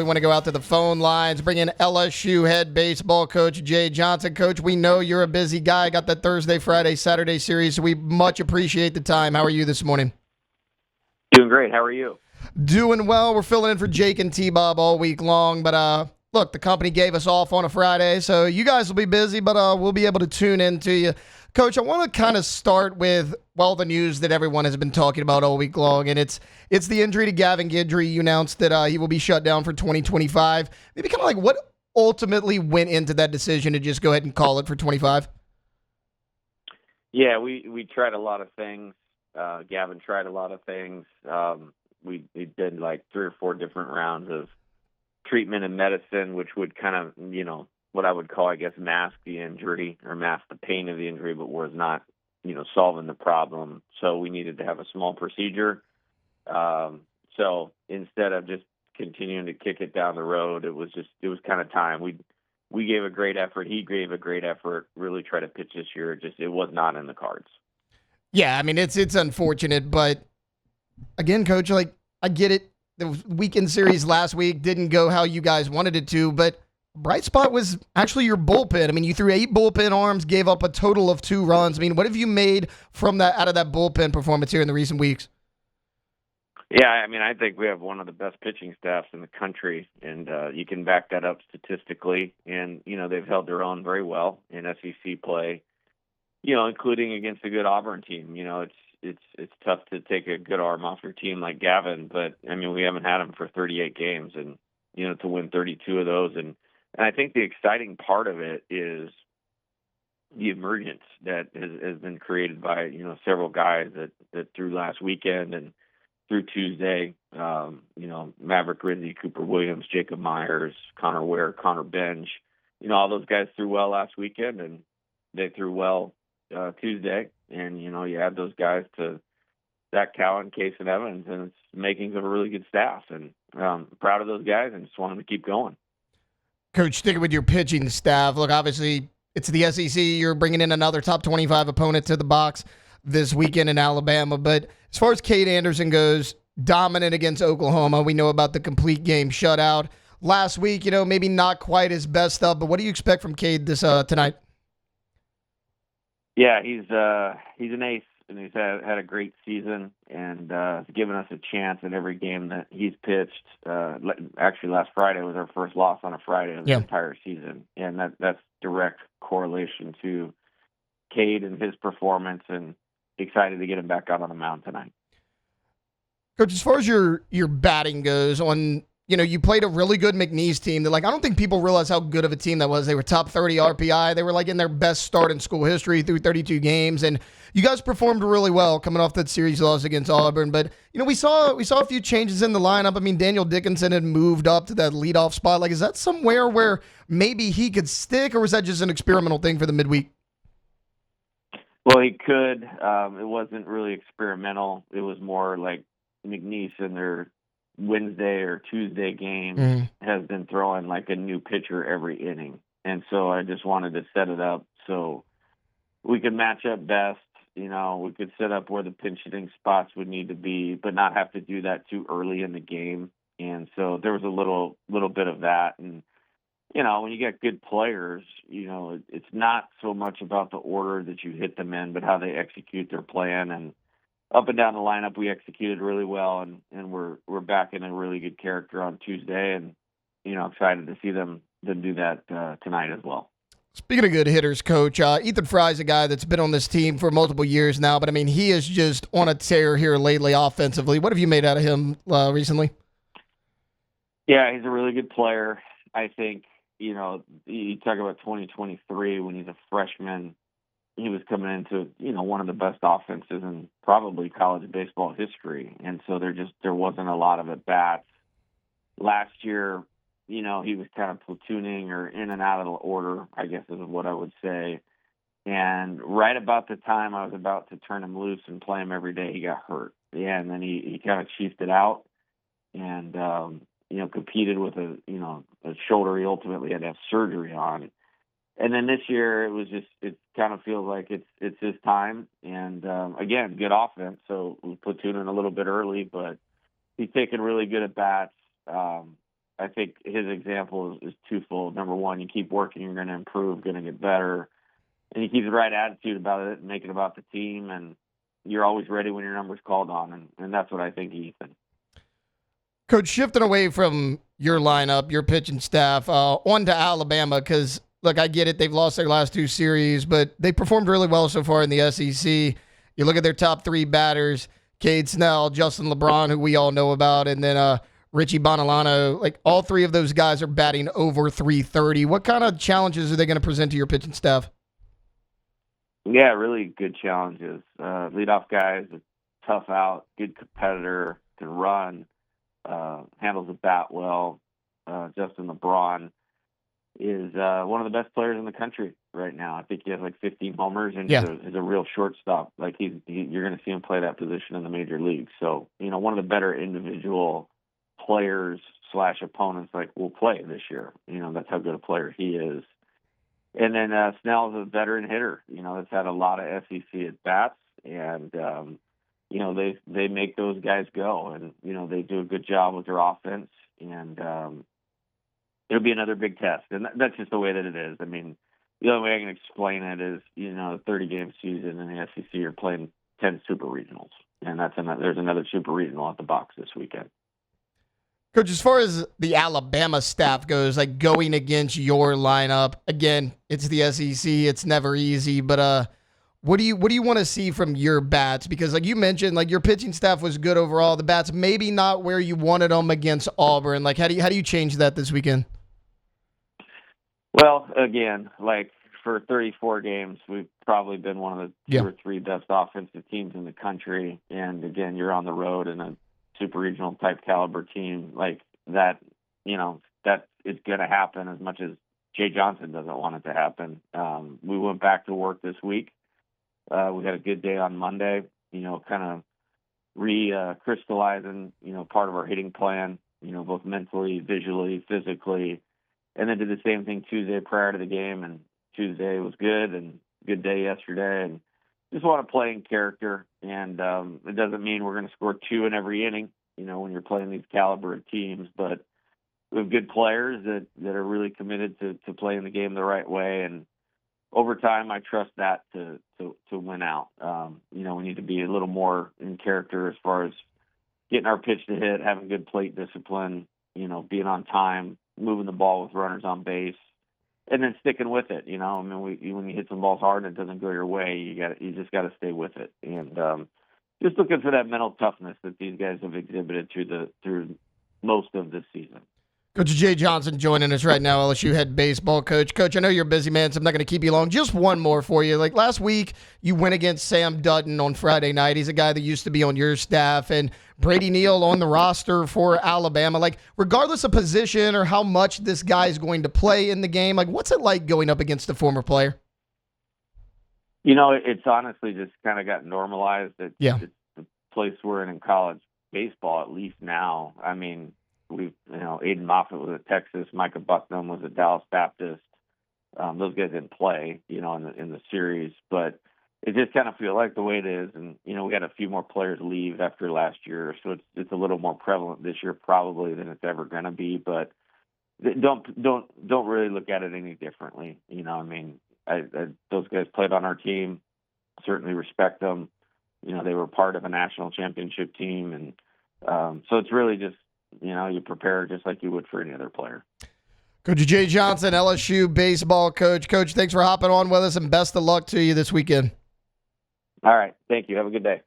we want to go out to the phone lines, bring in LSU head baseball coach Jay Johnson. Coach, we know you're a busy guy. Got that Thursday, Friday, Saturday series. So we much appreciate the time. How are you this morning? Doing great. How are you? Doing well. We're filling in for Jake and T-Bob all week long. But look, the company gave us off on a Friday, so you guys will be busy, but we'll be able to tune in to you. Coach, I want to kind of start with, well, the news that everyone has been talking about all week long, and it's the injury to Gavin Guidry. You announced that he will be shut down for 2025. Maybe kind of like what ultimately went into that decision to just go ahead and call it for 25? Yeah, we tried a lot of things. Gavin tried a lot of things. We did like 3 or 4 different rounds of treatment and medicine, which would kind of, what I would call, I guess, mask the injury or mask the pain of the injury, but was not, solving the problem. So we needed to have a small procedure. So instead of just continuing to kick it down the road, it was kind of time. We gave a great effort. He gave a great effort, really try to pitch this year. It was not in the cards. Yeah, I mean, it's unfortunate, but again, Coach, like, I get it. The weekend series last week didn't go how you guys wanted it to, but bright spot was actually your bullpen. I mean, you threw 8 bullpen arms, gave up a total of 2 runs. I mean, what have you made from that out of that bullpen performance here in the recent weeks? Yeah, I mean, I think we have one of the best pitching staffs in the country, and you can back that up statistically. And, they've held their own very well in SEC play, including against a good Auburn team. It's tough to take a good arm off your team like Gavin, but, I mean, we haven't had him for 38 games and, to win 32 of those. And I think the exciting part of it is the emergence that has been created by, several guys that threw last weekend and through Tuesday. Maverick Rizzi, Cooper Williams, Jacob Myers, Connor Ware, Connor Benj. All those guys threw well last weekend, and they threw well Tuesday. And, you add those guys to Zach Cowan, Case, and Evans, and it's makings of a really good staff. And proud of those guys and just want them to keep going. Coach, sticking with your pitching staff, look, obviously it's the SEC. You're bringing in another top 25 opponent to the box this weekend in Alabama. But as far as Cade Anderson goes, dominant against Oklahoma. We know about the complete game shutout. Last week, maybe not quite his best stuff, but what do you expect from Cade this tonight? Yeah, he's an ace, and he's had a great season, and given us a chance in every game that he's pitched. Actually, last Friday was our first loss on a Friday of the entire season, and that's direct correlation to Cade and his performance, and excited to get him back out on the mound tonight. Coach, as far as your batting goes, you played a really good McNeese team that, I don't think people realize how good of a team that was. They were top 30 RPI. They were in their best start in school history through 32 games. And you guys performed really well coming off that series loss against Auburn. But, we saw a few changes in the lineup. I mean, Daniel Dickinson had moved up to that leadoff spot. Is that somewhere where maybe he could stick, or was that just an experimental thing for the midweek? Well, he could. It wasn't really experimental. It was more like McNeese in their Wednesday or Tuesday game has been throwing like a new pitcher every inning. And so I just wanted to set it up so we could match up best. We could set up where the pinch hitting spots would need to be, but not have to do that too early in the game. And so there was a little bit of that. And, when you get good players, it's not so much about the order that you hit them in, but how they execute their plan. And up and down the lineup, we executed really well, and we're back in a really good character on Tuesday, and excited to see them do that tonight as well. Speaking of good hitters, Coach, Ethan Fry's a guy that's been on this team for multiple years now, but I mean, he is just on a tear here lately offensively. What have you made out of him recently? Yeah, he's a really good player. I think, you talk about 2023 when he's a freshman. He was coming into, one of the best offenses in probably college baseball history. And so there wasn't a lot of at-bats. Last year, he was kind of platooning or in and out of the order, I guess is what I would say. And right about the time I was about to turn him loose and play him every day, he got hurt. Yeah, and then he kind of chiefed it out and, competed with a shoulder he ultimately had to have surgery on. And then this year, it kind of feels like it's his time. And, again, good offense. So we platooning a little bit early, but he's taking really good at-bats. I think his example is twofold. Number one, you keep working, you're going to improve, going to get better. And he keeps the right attitude about it and make it about the team. And you're always ready when your number's called on. And that's what I think of Ethan. Coach, shifting away from your lineup, your pitching staff, on to Alabama, because, look, I get it. They've lost their last 2 series, but they performed really well so far in the SEC. You look at their top 3 batters, Cade Snell, Justin LeBron, who we all know about, and then Richie Bonilano. Like, all 3 of those guys are batting over 330. What kind of challenges are they going to present to your pitching staff? Yeah, really good challenges. Leadoff guy is a tough out, good competitor, can run, handles the bat well. Justin LeBron is one of the best players in the country right now. I think he has like 15 homers and is a real shortstop. Like you're going to see him play that position in the major leagues. So, one of the better individual players / opponents like will play this year. That's how good a player he is. And then Snell's a veteran hitter, that's had a lot of SEC at bats, and they make those guys go, and they do a good job with their offense, and it'll be another big test, and that's just the way that it is. I mean, the only way I can explain it is, a 30-game season in the SEC, you're playing 10 super regionals, and there's another super regional at the box this weekend. Coach, as far as the Alabama staff goes, like going against your lineup, again, it's the SEC, it's never easy, but what do you want to see from your bats? Because like you mentioned, like your pitching staff was good overall. The bats maybe not where you wanted them against Auburn. Like how do you change that this weekend? Well, again, like for 34 games, we've probably been one of the 2 or 3 best offensive teams in the country. And again, you're on the road in a super regional type caliber team like that. That is going to happen as much as Jay Johnson doesn't want it to happen. We went back to work this week. We had a good day on Monday, kind of crystallizing, part of our hitting plan, both mentally, visually, physically, and then did the same thing Tuesday prior to the game. And Tuesday was good and good day yesterday. And just want to play in character. And it doesn't mean we're going to score 2 in every inning, when you're playing these caliber of teams, but we have good players that are really committed to playing the game the right way. And over time, I trust that to win out. We need to be a little more in character as far as getting our pitch to hit, having good plate discipline, being on time, moving the ball with runners on base, and then sticking with it. When you hit some balls hard and it doesn't go your way, you just got to stay with it. And just looking for that mental toughness that these guys have exhibited through most of this season. Coach Jay Johnson joining us right now, LSU head baseball coach. Coach, I know you're a busy man, so I'm not going to keep you long. Just one more for you. Like last week, you went against Sam Dutton on Friday night. He's a guy that used to be on your staff, and Brady Neal on the roster for Alabama. Like, regardless of position or how much this guy is going to play in the game, like, what's it like going up against a former player? It's honestly just kind of got normalized. It's the place we're in college baseball, at least now. I mean, Aiden Moffitt was at Texas. Micah Bucknam was at Dallas Baptist. Those guys didn't play, in the series, but it just kind of feels like the way it is. And, we had a few more players leave after last year, so it's a little more prevalent this year probably than it's ever going to be. But don't really look at it any differently. Those guys played on our team. Certainly respect them. They were part of a national championship team, and so it's really just. You prepare just like you would for any other player. Coach Jay Johnson, LSU baseball coach. Coach, thanks for hopping on with us, and best of luck to you this weekend. All right. Thank you. Have a good day.